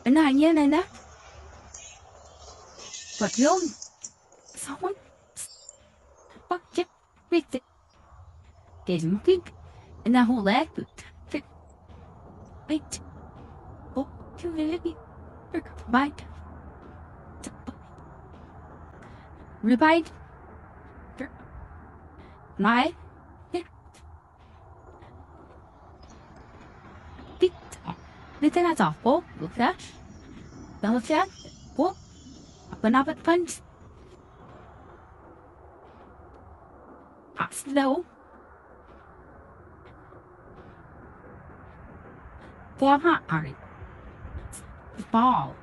Nah, yeah, nah. But you, someone, fuck it, with it. There's nothing in that whole leg, but wait, oh, you really, bite, rebite, nej, ja, lite grann så, oh, look that, oh, open up at punch, slow, for her, ball,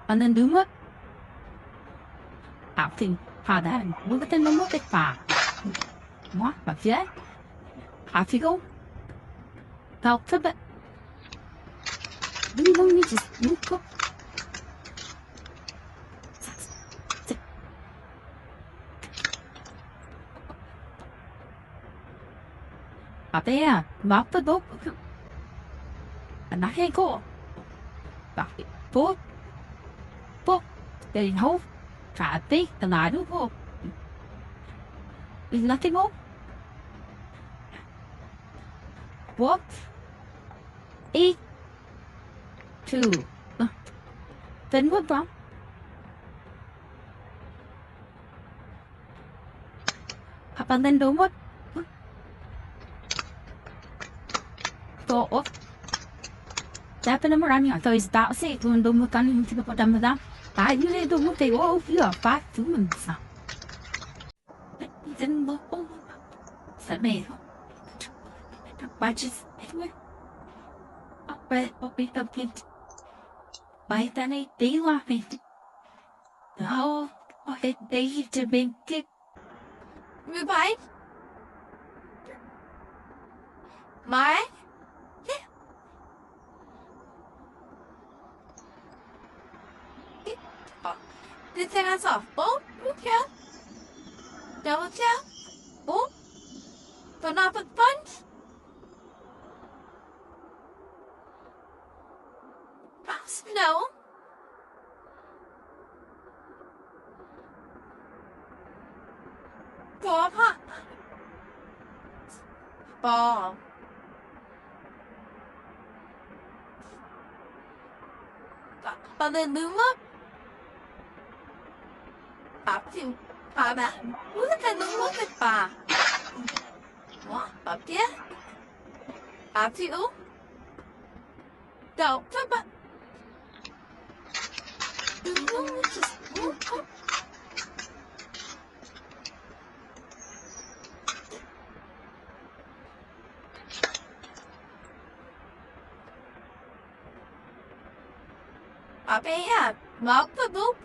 and then do what? Học thì họ đã muốn cái tên nó mất cái phà quá mà chết họ thì không học thất bại đúng không như chỉ đúng không họ thế à ngọc tất tốt nó hay cô và tốt tốt để hốt trả tí là lại đúng không là cái ngốc what eat two tính what wrong Papa lên đúng what so off Dapat naman marami ang toys tao kasi kung dumutan yung sinapadama tayo na dumutay oh yeah five humans then look sa may budgets anyway I'll be a bit by then a day laughing no they to be good revive my This thing is off. Oh, okay. Double tap. Oh, but not for punch. No. Ball, huh? Ball. But then move up. Bắp chịu bà muốn cái nó muốn cái bà bắp chứ bắp chịu đâu các bạn bà bé à bắp cái bút